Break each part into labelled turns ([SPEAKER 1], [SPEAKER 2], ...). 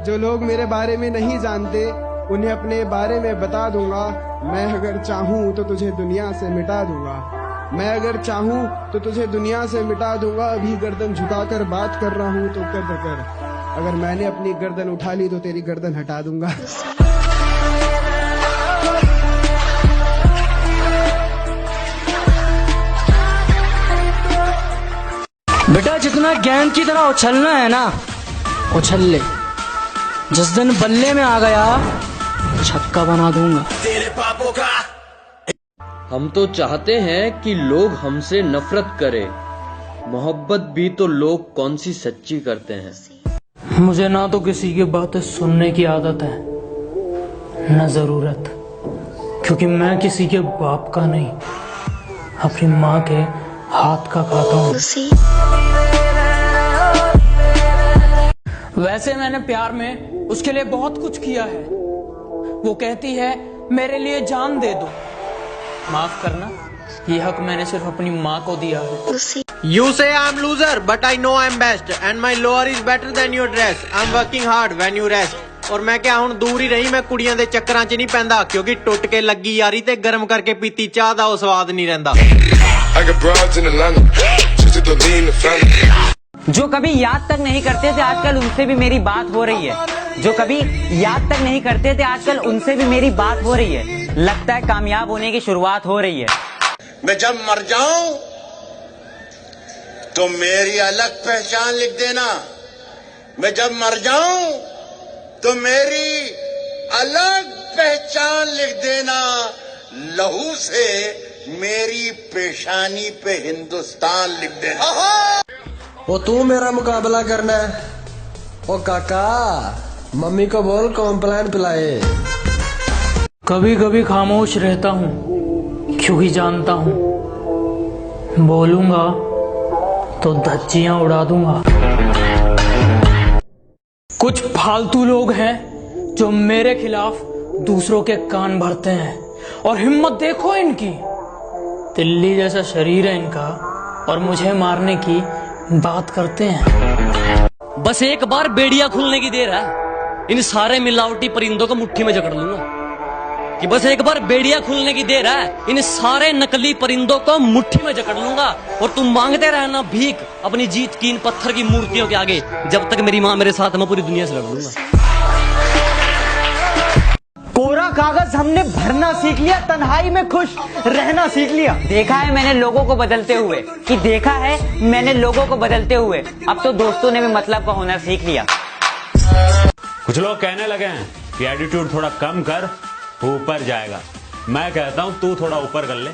[SPEAKER 1] जो लोग मेरे बारे में नहीं जानते उन्हें अपने बारे में बता दूंगा। मैं अगर चाहूँ तो तुझे दुनिया से मिटा दूंगा। मैं अगर चाहूँ तो तुझे दुनिया से मिटा दूंगा। अभी गर्दन झुकाकर बात कर रहा हूँ तो कद्र कर। अगर मैंने अपनी गर्दन उठा ली तो तेरी गर्दन हटा दूंगा।
[SPEAKER 2] बेटा जितना गेंद की तरह उछलना है ना, उछल ले। जिस दिन बल्ले में आ गया छक्का बना दूंगा।
[SPEAKER 3] तेरे पापों का।
[SPEAKER 4] हम तो चाहते हैं कि लोग हमसे नफरत करें, मोहब्बत भी तो लोग कौन सी सच्ची करते हैं।
[SPEAKER 2] मुझे ना तो किसी की बातें सुनने की आदत है न जरूरत, क्योंकि मैं किसी के बाप का नहीं, अपनी माँ के हाथ का खाता हूँ। वैसे मैंने प्यार में उसके लिए बहुत कुछ किया है। वो कहती है मेरे लिए जान दे दो। माफ करना, ये हक मैंने सिर्फ अपनी माँ को दिया है।
[SPEAKER 5] You say I'm loser, but I know I'm best, and my lower is better than your dress. I'm working hard when you rest. और मैं क्या ਹੁਣ ਦੂਰ ਹੀ ਰਹੀ, ਮੈਂ ਕੁੜੀਆਂ ਦੇ ਚੱਕਰਾਂ 'ਚ ਨਹੀਂ ਪੈਂਦਾ, ਕਿਉਂਕਿ ਟੁੱਟ ਕੇ ਲੱਗੀ ਯਾਰੀ ਤੇ ਗਰਮ ਕਰਕੇ ਪੀਤੀ ਚਾਹ ਦਾ ਉਹ ਸਵਾਦ ਨਹੀਂ ਰਹਿੰਦਾ।
[SPEAKER 6] जो कभी याद तक नहीं करते थे आजकल उनसे भी मेरी बात हो रही है। जो कभी याद तक नहीं करते थे आजकल उनसे भी मेरी बात हो रही है। लगता है कामयाब होने की शुरुआत हो रही है।
[SPEAKER 3] मैं जब मर जाऊं तो मेरी अलग पहचान लिख देना। मैं जब मर जाऊं तो मेरी अलग पहचान लिख देना। लहू से मेरी पेशानी पे हिंदुस्तान लिख देना।
[SPEAKER 7] वो तू मेरा मुकाबला करना है? ओ काका, मम्मी को बोल कॉम्प्लान पिलाए।
[SPEAKER 2] कभी कभी खामोश रहता हूँ क्योंकि जानता हूँ बोलूंगा तो धज्जियां उड़ा दूंगा। कुछ फालतू लोग हैं जो मेरे खिलाफ दूसरों के कान भरते हैं, और हिम्मत देखो इनकी। तिल्ली जैसा शरीर है इनका और मुझे मारने की बात करते हैं।
[SPEAKER 4] बस एक बार बेड़िया खुलने की देर है, इन सारे मिलावटी परिंदों को मुट्ठी में जकड़ लूंगा। कि बस एक बार बेड़िया खुलने की देर है, इन सारे नकली परिंदों को मुट्ठी में जकड़ लूंगा। और तुम मांगते रहना भीख अपनी जीत की इन पत्थर की मूर्तियों के आगे। जब तक मेरी माँ मेरे साथ, मैं पूरी दुनिया से लड़ लूंगा।
[SPEAKER 6] कोरा कागज हमने भरना सीख लिया, तन्हाई में खुश रहना सीख लिया। देखा है मैंने लोगों को बदलते हुए, कि देखा है मैंने लोगों को बदलते हुए। अब तो दोस्तों ने भी मतलब का हुनर सीख लिया।
[SPEAKER 8] कुछ लोग कहने लगे हैं कि एटीट्यूड थोड़ा कम कर, ऊपर जाएगा। मैं कहता हूँ तू थोड़ा ऊपर कर ले,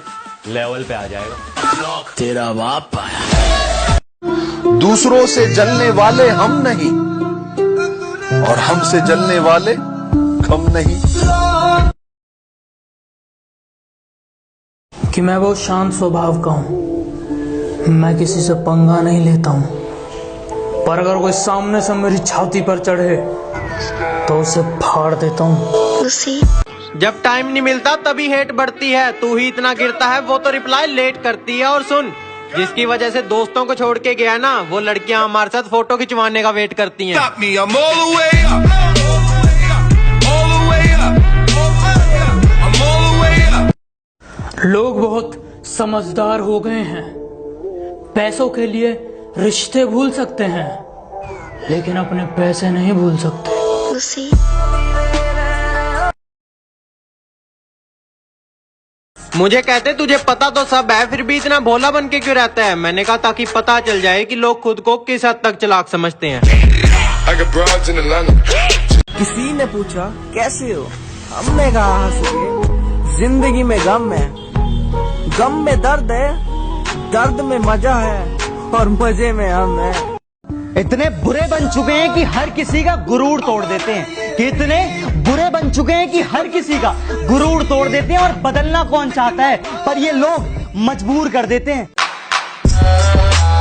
[SPEAKER 8] लेवल पे आ जाएगा।
[SPEAKER 3] तेरा बाप आया। दूसरों से जलने वाले हम नहीं और हमसे जलने वाले कम नहीं।
[SPEAKER 2] कि मैं बहुत शांत स्वभाव का हूँ, मैं किसी से पंगा नहीं लेता हूँ, पर अगर कोई सामने से मेरी छाती पर चढ़े तो उसे फाड़ देता हूँ।
[SPEAKER 5] जब टाइम नहीं मिलता तभी हेट बढ़ती है। तू ही इतना गिरता है, वो तो रिप्लाई लेट करती है। और सुन, जिसकी वजह से दोस्तों को छोड़ के गया ना, वो लड़कियां हमारे साथ फोटो खिंचवाने का वेट करती हैं।
[SPEAKER 2] लोग बहुत समझदार हो गए हैं। पैसों के लिए रिश्ते भूल सकते हैं, लेकिन अपने पैसे नहीं भूल सकते।
[SPEAKER 5] मुझे कहते तुझे पता तो सब है, फिर भी इतना भोला बन के क्यों रहता है? मैंने कहा ताकि पता चल जाए कि लोग खुद को किस हद तक चालाक समझते हैं।
[SPEAKER 1] किसी ने पूछा कैसे हो, हमने कहा हंस के। जिंदगी में गम है, गम में दर्द है, दर्द में मजा है और मजे में हम है।
[SPEAKER 6] इतने बुरे बन चुके हैं कि हर किसी का गुरूर तोड़ देते हैं। कि इतने बुरे बन चुके हैं कि हर किसी का गुरूर तोड़ देते हैं। और बदलना कौन चाहता है, पर ये लोग मजबूर कर देते हैं।